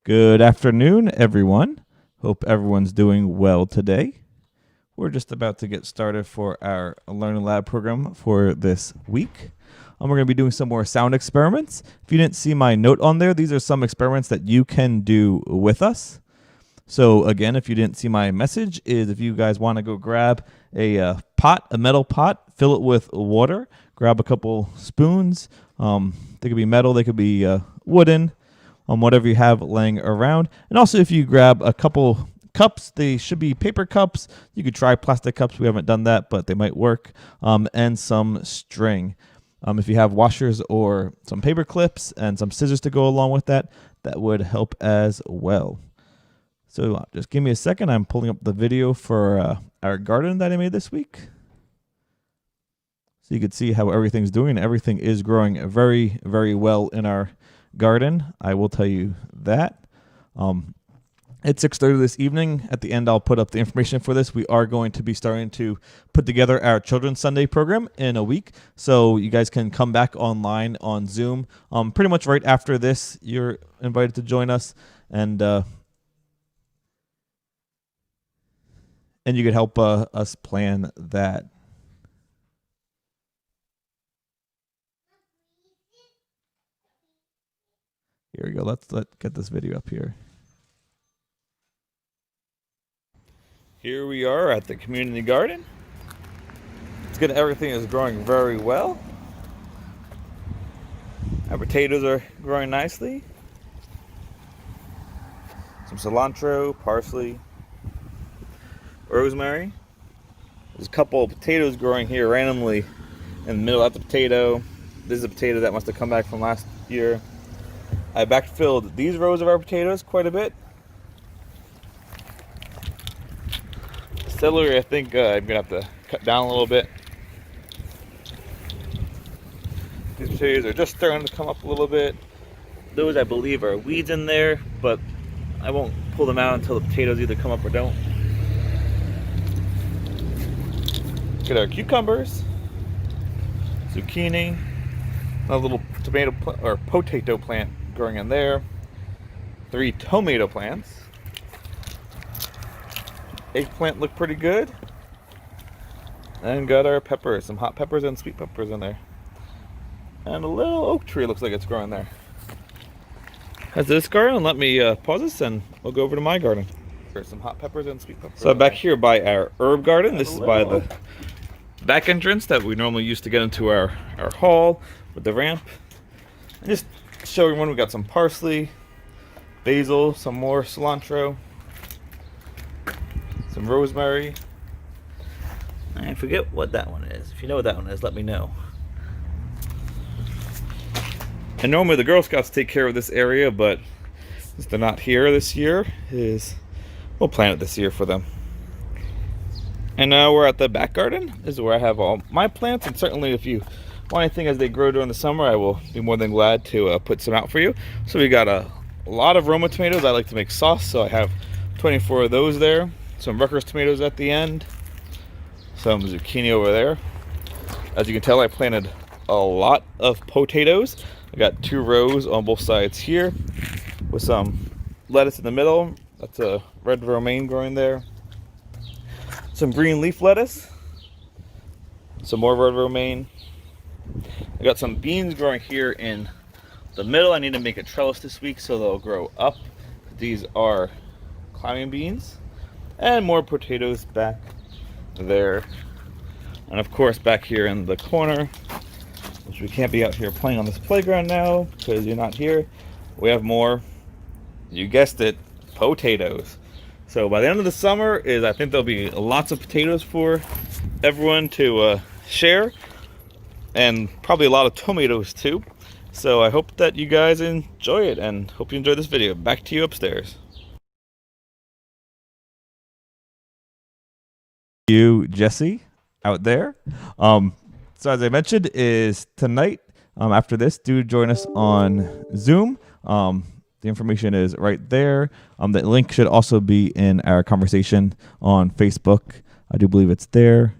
Good afternoon, everyone. Hope everyone's doing well today. We're just about to get started for our Learning Lab program for this week. We're going to be doing some more sound experiments. If you didn't see my note on there, these are some experiments that you can do with us. So again, if you didn't see my message, is if you guys want to go grab a metal pot, fill it with water, grab a couple spoons. They could be metal, they could be wooden, whatever you have laying around. And also if you grab a couple cups, they should be paper cups. You could try plastic cups. We haven't done that, but they might work. And some string. If you have washers or some paper clips and some scissors to go along with that, that would help as well. So just give me a second. I'm pulling up the video for our garden that I made this week. So you can see how everything's doing. Everything is growing very, very well in our garden. I will tell you that. It's 6:30 this evening. At the end, I'll put up the information for this. We are going to be starting to put together our Children's Sunday program in a week. So you guys can come back online on Zoom. Pretty much right after this, you're invited to join us. And you could help us plan that. Here we go. Let's get this video up here. Here we are at the community garden. It's good. Everything is growing very well. Our potatoes are growing nicely. Some cilantro, parsley, rosemary. There's a couple of potatoes growing here randomly in the middle. That's a potato. This is a potato that must have come back from last year. I backfilled these rows of our potatoes quite a bit. Celery, I think I'm gonna have to cut down a little bit. These potatoes are just starting to come up a little bit. Those, I believe, are weeds in there, but I won't pull them out until the potatoes either come up or don't. Get our cucumbers, zucchini, a little tomato or potato plant growing in there, 3 tomato plants. Eggplant look pretty good. And got our peppers, some hot peppers and sweet peppers in there. And a little oak tree looks like it's growing there. That's this garden. Let me pause this and we'll go over to my garden. There's some hot peppers and sweet peppers. So back here by our herb garden, this is by the back entrance that we normally use to get into our hall with the ramp. And just show everyone we got some parsley, basil, some more cilantro, some rosemary. I forget what that one is. If you know what that one is, let me know. And normally the Girl Scouts take care of this area, but since they're not here this year, we'll plant it this year for them. And now we're at the back garden. This is where I have all my plants, and certainly if you want anything as they grow during the summer, I will be more than glad to put some out for you. So we got a lot of Roma tomatoes. I like to make sauce, so I have 24 of those there. Some Rutgers tomatoes at the end. Some zucchini over there. As you can tell, I planted a lot of potatoes. I got 2 rows on both sides here with some lettuce in the middle. That's a red romaine growing there. Some green leaf lettuce. Some more red romaine. I got some beans growing here in the middle. I need to make a trellis this week so they'll grow up. These are climbing beans. And more potatoes back there. And of course back here in the corner, which we can't be out here playing on this playground now because you're not here, we have more, you guessed it, potatoes. So by the end of the summer I think there'll be lots of potatoes for everyone to share, and probably a lot of tomatoes too. So I hope that you guys enjoy it and hope you enjoy this video. Back to you upstairs. You, Jesse, out there. So as I mentioned, is tonight, after this, do join us on Zoom. The information is right there. The link should also be in our conversation on Facebook. I do believe it's there.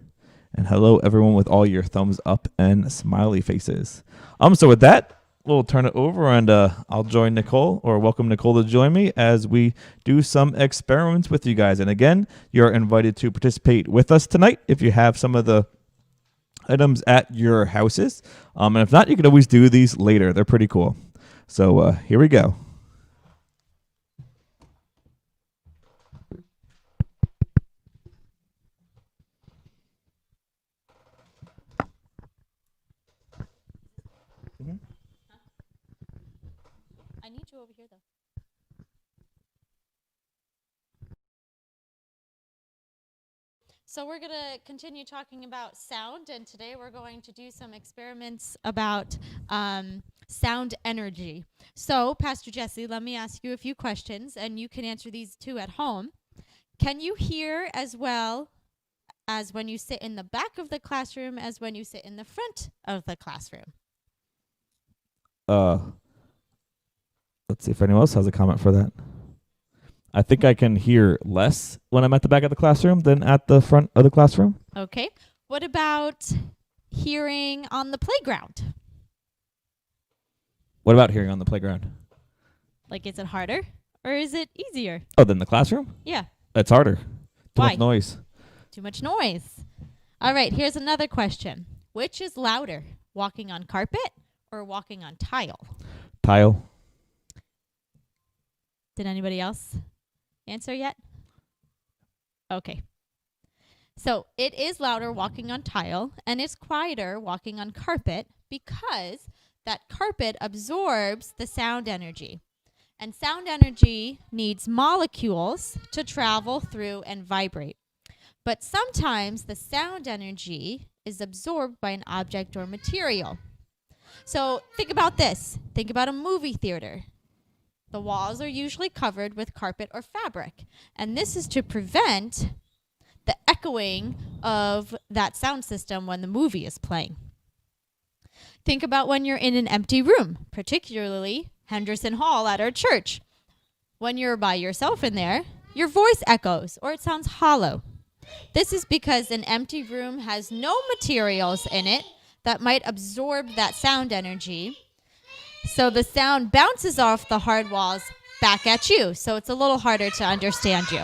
And hello, everyone, with all your thumbs up and smiley faces. So with that, we'll turn it over and I'll join Nicole, or welcome Nicole to join me as we do some experiments with you guys. And again, you're invited to participate with us tonight if you have some of the items at your houses. And if not, you can always do these later. They're pretty cool. So here we go. I need you over here, though. So we're going to continue talking about sound, and today we're going to do some experiments about sound energy. So, Pastor Jesse, let me ask you a few questions, and you can answer these too at home. Can you hear as well as when you sit in the back of the classroom as when you sit in the front of the classroom? Let's see if anyone else has a comment for that. I think I can hear less when I'm at the back of the classroom than at the front of the classroom. Okay. What about hearing on the playground? What about hearing on the playground? Like, is it harder or is it easier? Oh, than the classroom? Yeah. It's harder. Too Why? much noise. Too much noise. All right, here's another question. Which is louder, walking on carpet or walking on tile? Tile. Did anybody else answer yet? Okay. So it is louder walking on tile, and it's quieter walking on carpet because that carpet absorbs the sound energy. And sound energy needs molecules to travel through and vibrate. But sometimes the sound energy is absorbed by an object or material. So think about this. Think about a movie theater. The walls are usually covered with carpet or fabric, and this is to prevent the echoing of that sound system when the movie is playing. Think about when you're in an empty room, particularly Henderson Hall at our church. When you're by yourself in there, your voice echoes or it sounds hollow. This is because an empty room has no materials in it that might absorb that sound energy. So the sound bounces off the hard walls back at you. So it's a little harder to understand you.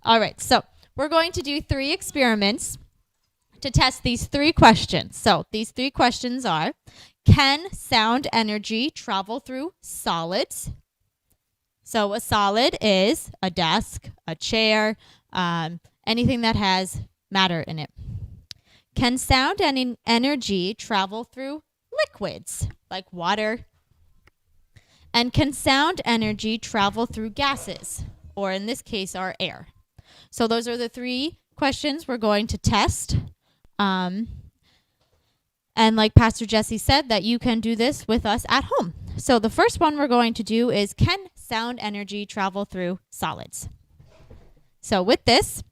All right, so we're going to do 3 experiments to test these 3 questions. So these 3 questions are, can sound energy travel through solids? So a solid is a desk, a chair, anything that has matter in it. Can sound energy travel through liquids like water? And can sound energy travel through gases, or in this case, our air? So those are the 3 questions we're going to test. And like Pastor Jesse said, that you can do this with us at home. So the first one we're going to do is, can sound energy travel through solids? So with this,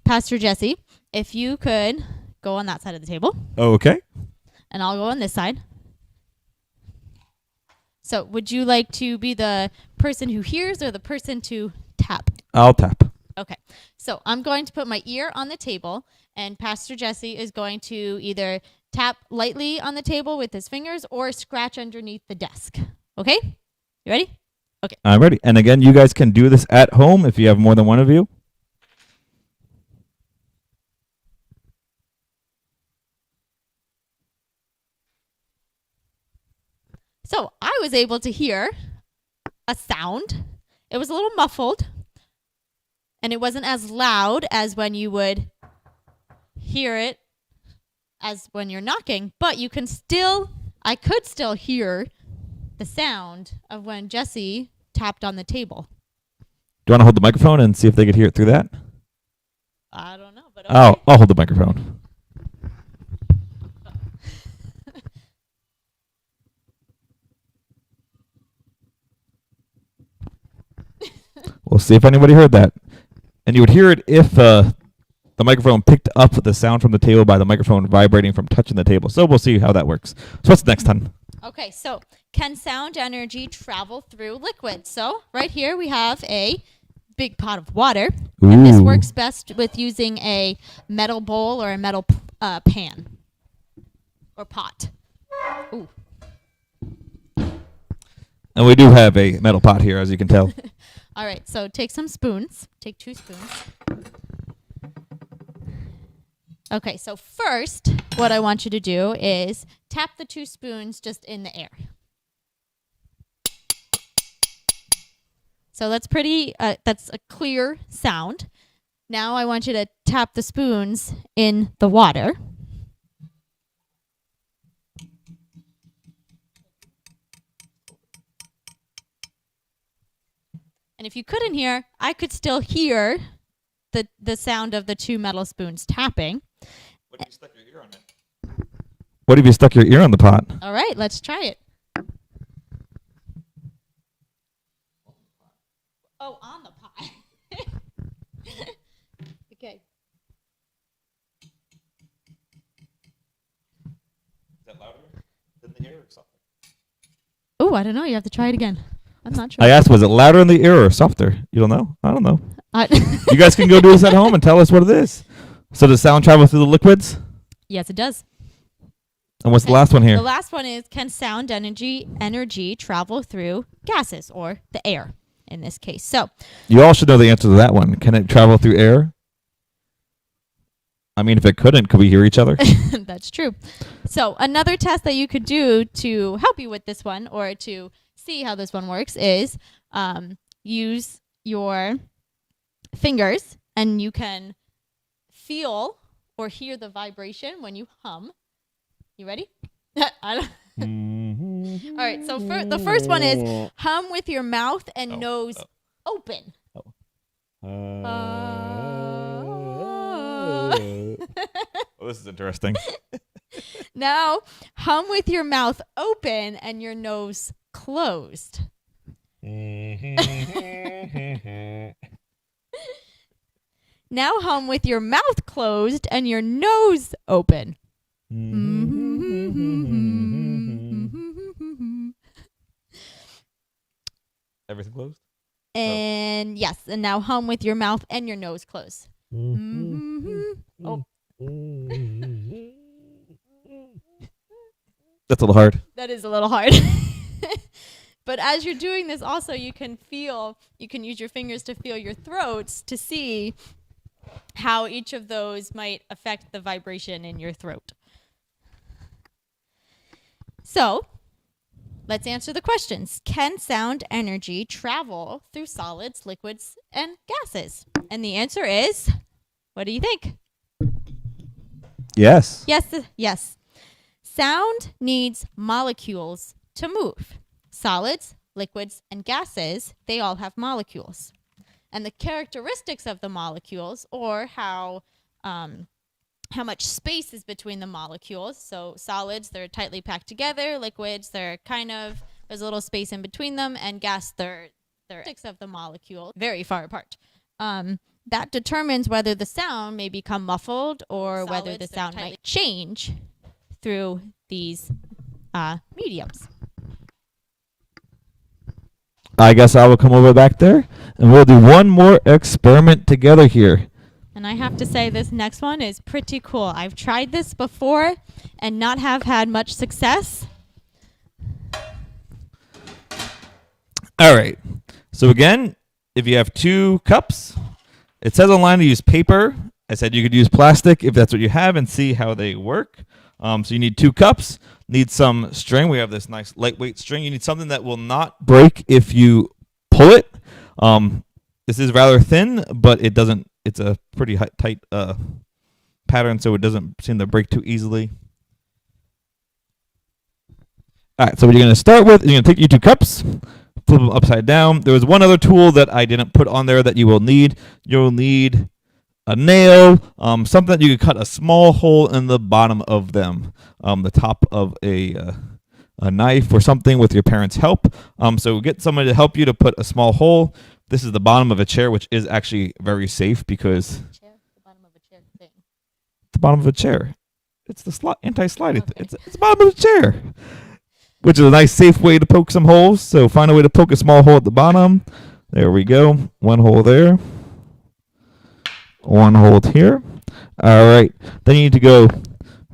Pastor Jesse, if you could go on that side of the table. Okay. And I'll go on this side. So would you like to be the person who hears or the person to tap? I'll tap. Okay. So I'm going to put my ear on the table, and Pastor Jesse is going to either tap lightly on the table with his fingers or scratch underneath the desk. Okay? You ready? Okay. I'm ready. And again, you guys can do this at home if you have more than one of you. So I was able to hear a sound. It was a little muffled, and it wasn't as loud as when you would hear it as when you're knocking, but I could still hear the sound of when Jesse tapped on the table. Do you want to hold the microphone and see if they could hear it through that? I don't know, but okay. I'll hold the microphone. We'll see if anybody heard that. And you would hear it if the microphone picked up the sound from the table by the microphone vibrating from touching the table. So we'll see how that works. So what's the next time? Okay, so can sound energy travel through liquids? So right here we have a big pot of water. Ooh. And this works best with using a metal bowl or a metal pan. or pot. Ooh. And we do have a metal pot here, as you can tell. All right, so take some spoons. Take 2 spoons. Okay, so first, what I want you to do is tap the 2 spoons just in the air. So that's that's a clear sound. Now I want you to tap the spoons in the water. And if you couldn't hear, I could still hear the sound of the 2 metal spoons tapping. What if you stuck your ear on it? What if you stuck your ear on the pot? All right, let's try it. Oh, on the pot. Okay. Is that louder than the ear or softer? Oh, I don't know. You have to try it again. I'm not sure. I asked, was it louder in the ear or softer? You don't know? I don't know. You You guys can go do this at home and tell us what it is. So does sound travel through the liquids? Yes, it does. And what's the last one here? The last one is, can sound energy travel through gases or the air in this case? So You all should know the answer to that one. Can it travel through air? I mean, if it couldn't, could we hear each other? that's true. So another test that you could do to help you with this one or to see how this one works is use your fingers and you can feel or hear the vibration when you hum. You ready? I don't All right, so the first one is hum with your mouth and nose open. Oh, this is interesting. Now, hum with your mouth open and your nose closed. Now hum with your mouth closed and your nose open. Everything closed? And yes, and now hum with your mouth and your nose closed. Oh, That's a little hard. that is a little hard. But as you're doing this also, you can use your fingers to feel your throats to see how each of those might affect the vibration in your throat. So, let's answer the questions. Can sound energy travel through solids, liquids, and gases? And the answer is, what do you think? Yes. Yes. Sound needs molecules to move. Solids, liquids, and gases, they all have molecules. And the characteristics of the molecules, or how much space is between the molecules. So solids, they're tightly packed together. Liquids, there's a little space in between them. And gas, they're characteristics of the molecule very far apart. That determines whether the sound may become muffled or whether the sound might change through these mediums. I guess I will come over back there and we'll do one more experiment together here. And I have to say this next one is pretty cool. I've tried this before and not have had much success. All right. So again, if you have 2 cups, it says online to use paper. I said you could use plastic if that's what you have and see how they work. So you need 2 cups, need some string. We have this nice lightweight string. You need something that will not break if you pull it. This is rather thin, but it doesn't. It's a pretty tight pattern, so it doesn't seem to break too easily. All right, so what you're going to start with is you're going to take your 2 cups, flip them upside down. There was one other tool that I didn't put on there that you will need. You'll need a nail, something that you can cut a small hole in the bottom of them, the top of a knife or something with your parents' help. So get somebody to help you to put a small hole. This is the bottom of a chair, which is actually very safe because The bottom of a chair thing. the bottom of a chair. It's the anti-sliding. Okay. It's the bottom of a chair, which is a nice, safe way to poke some holes. So find a way to poke a small hole at the bottom. There we go. One hole there. One hole here. All right. Then you need to go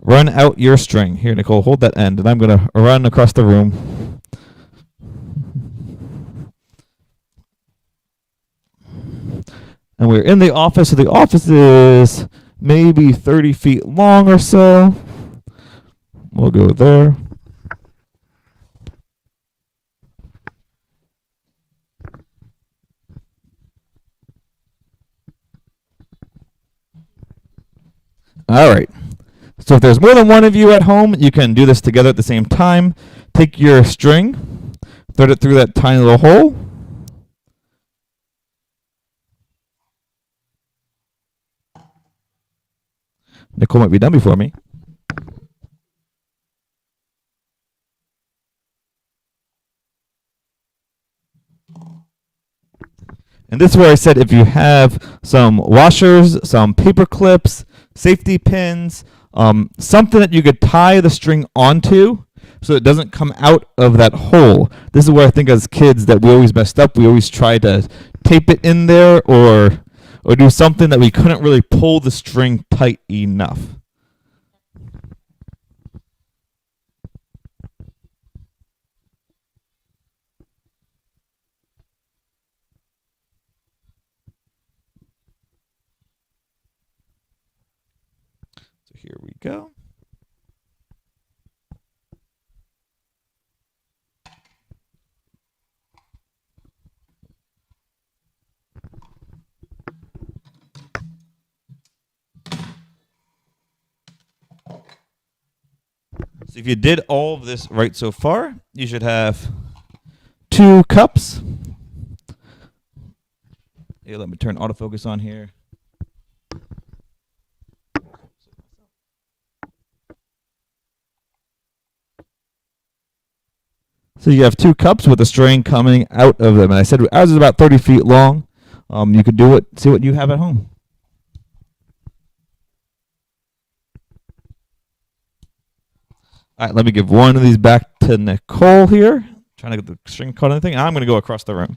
run out your string. Here, Nicole, hold that end, and I'm going to run across the room. And we're in the office, so the office is maybe 30 feet long or so. We'll go there. All right. So if there's more than one of you at home, you can do this together at the same time. Take your string, thread it through that tiny little hole. Nicole might be done before me. And this is where I said if you have some washers, some paper clips, safety pins, something that you could tie the string onto so it doesn't come out of that hole. This is where I think as kids that we always messed up. We always tried to tape it in there or do something that we couldn't really pull the string tight enough. So here we go. So if you did all of this right so far, you should have 2 cups. Here, let me turn autofocus on here. So you have 2 cups with a string coming out of them. And I said ours is about 30 feet long. You could do it, see what you have at home. All right, let me give one of these back to Nicole here. Trying to get the string caught on anything. I'm going to go across the room.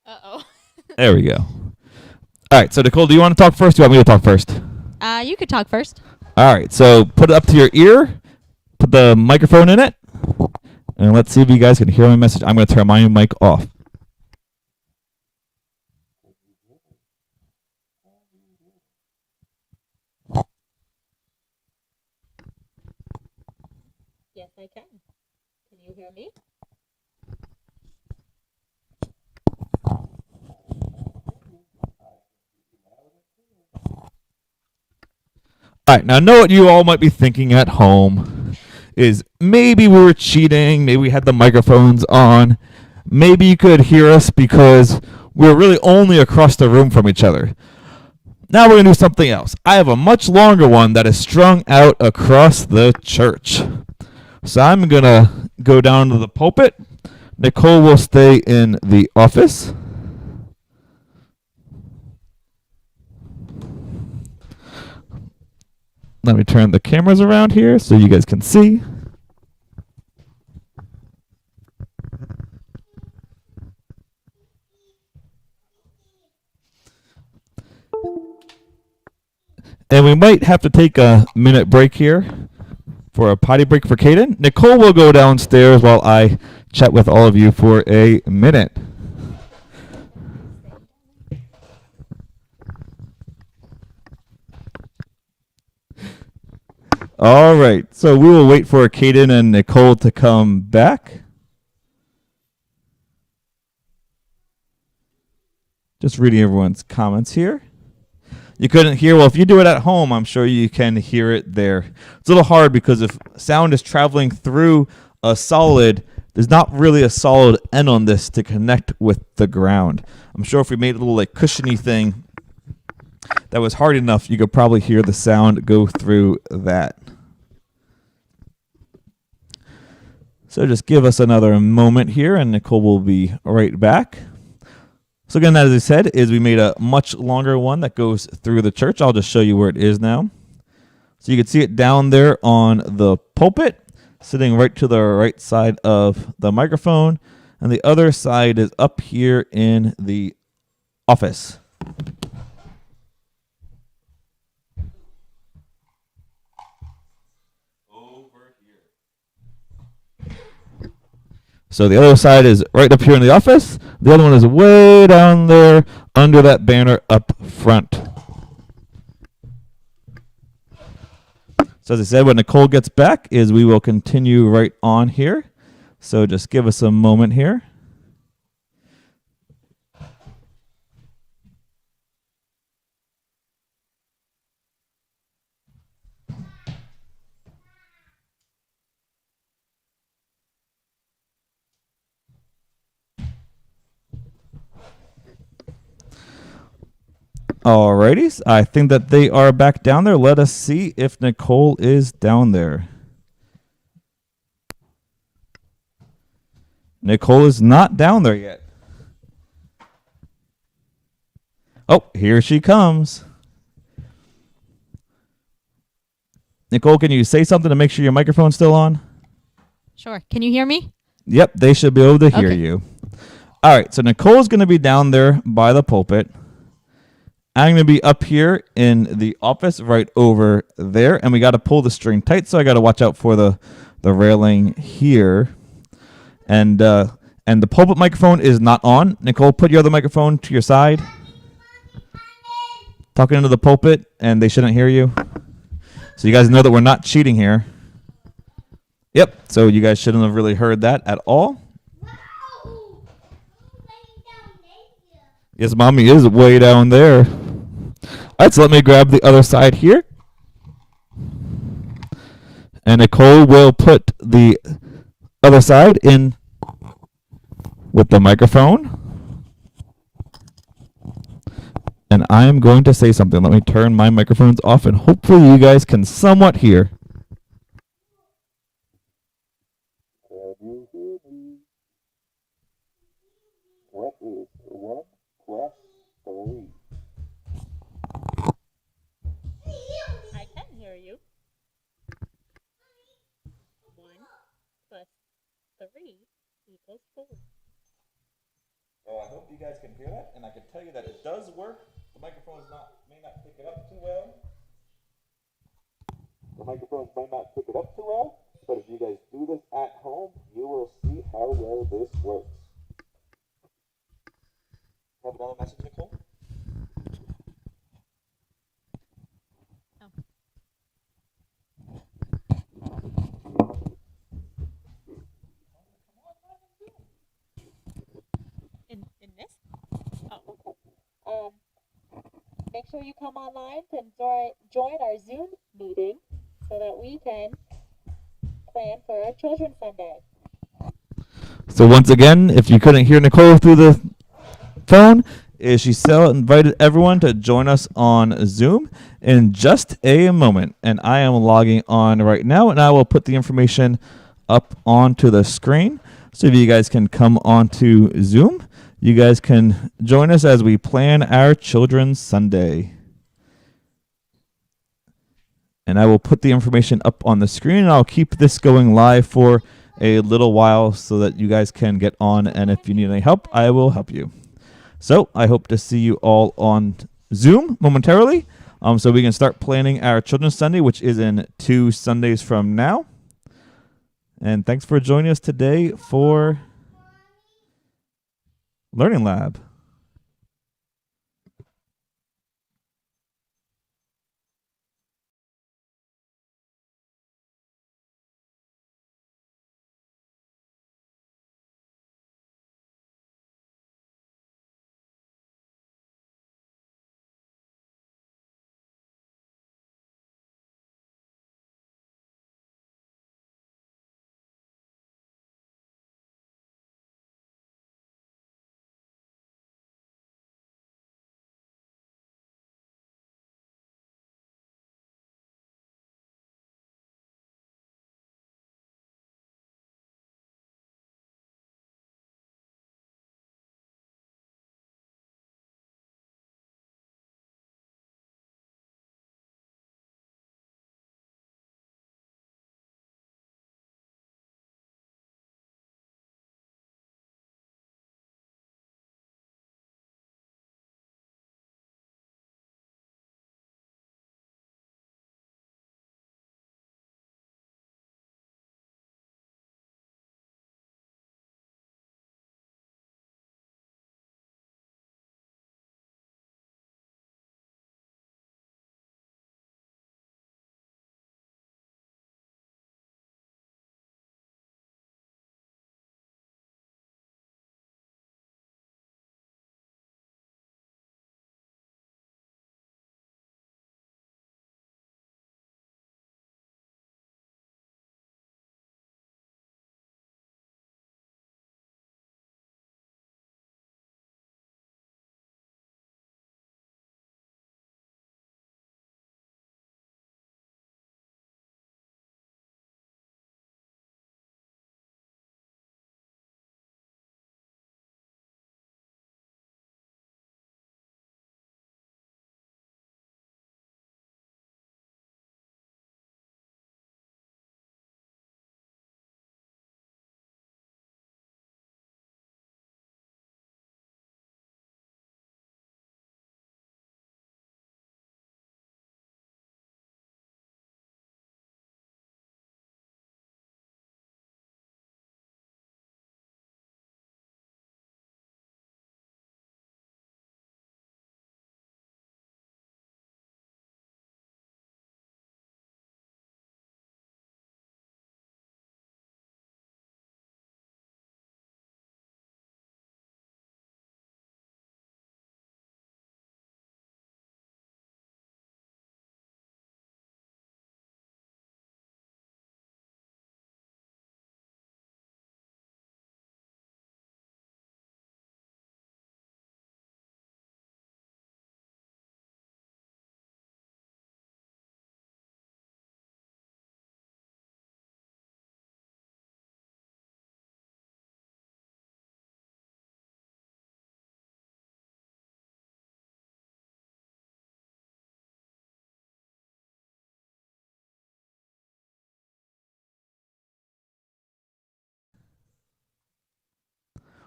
Uh-oh. There we go. All right, so Nicole, do you want to talk first? Do you want me to talk first? You could talk first. All right, so put it up to your ear. Put the microphone in it. And let's see if you guys can hear my message. I'm going to turn my mic off. Yes, I can. Can you hear me? All right, now I know what you all might be thinking at home is maybe we were cheating, maybe we had the microphones on, maybe you could hear us because we were really only across the room from each other. Now we're going to do something else. I have a much longer one that is strung out across the church. So I'm going to go down to the pulpit. Nicole will stay in the office. Let me turn the cameras around here so you guys can see. And we might have to take a minute break here for a potty break for Kaden. Nicole will go downstairs while I chat with all of you for a minute. All right, so we will wait for Kaden and Nicole to come back. Just reading everyone's comments here. You couldn't hear, well, if you do it at home, I'm sure you can hear it there. It's a little hard because if sound is traveling through a solid, there's not really a solid end on this to connect with the ground. I'm sure if we made a little like cushiony thing that was hard enough, you could probably hear the sound go through that. So just give us another moment here, and Nicole will be right back. So again, as I said, is we made a much longer one that goes through the church. I'll just show you where it is now. So you can see it down there on the pulpit, sitting right to the right side of the microphone. And the other side is up here in the office. So the other side is right up here in the office. The other one is way down there under that banner up front. So as I said, when Nicole gets back, is we will continue right on here. So just give us a moment here. Alrighty, I think that they are back down there. Let us see if Nicole is down there. Nicole is not down there yet. Oh, here she comes. Nicole, can you say something to make sure your microphone's still on? Sure. Can you hear me? Yep, they should be able to hear Okay. you. All right, so Nicole's going to be down there by the pulpit. I'm going to be up here in the office right over there, and we got to pull the string tight, so I got to watch out for the railing here. And the pulpit microphone is not on. Nicole, put your other microphone to your side. Talking into the pulpit, and they shouldn't hear you. So you guys know that we're not cheating here. Yep, so you guys shouldn't have really heard that at all. Yes, Mommy is way down there. All right, so let me grab the other side here. And Nicole will put the other side in with the microphone. And I'm going to say something. Let me turn my microphones off, and hopefully you guys can somewhat hear. Can you hear me? What is 1 plus 3? I can hear you. 1 plus 3 equals 4. Oh, I hope you guys can hear that, and I can tell you that it does work. The microphones may not pick it up too well. The microphones might not pick it up too well, but if you guys do this at home, you will see how well this works. Have another message, Nicole? In this? Oh. Make sure you come online to join our Zoom meeting so that we can plan for our Children's Sunday. So once again, if you couldn't hear Nicole through the phone, she still invited everyone to join us on Zoom in just a moment. And I am logging on right now, and I will put the information up onto the screen. So if you guys can come onto Zoom, you guys can join us as we plan our Children's Sunday. And I will put the information up on the screen, and I'll keep this going live for a little while so that you guys can get on. And if you need any help, I will help you. So I hope to see you all on Zoom momentarily, so we can start planning our Children's Sunday, which is in 2 Sundays from now. And thanks for joining us today for Learning Lab.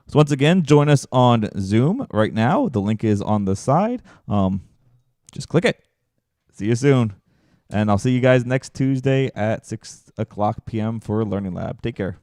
So once again, join us on Zoom right now. The link is on the side. Just click it. See you soon. And I'll see you guys next Tuesday at 6 o'clock p.m. for Learning Lab. Take care.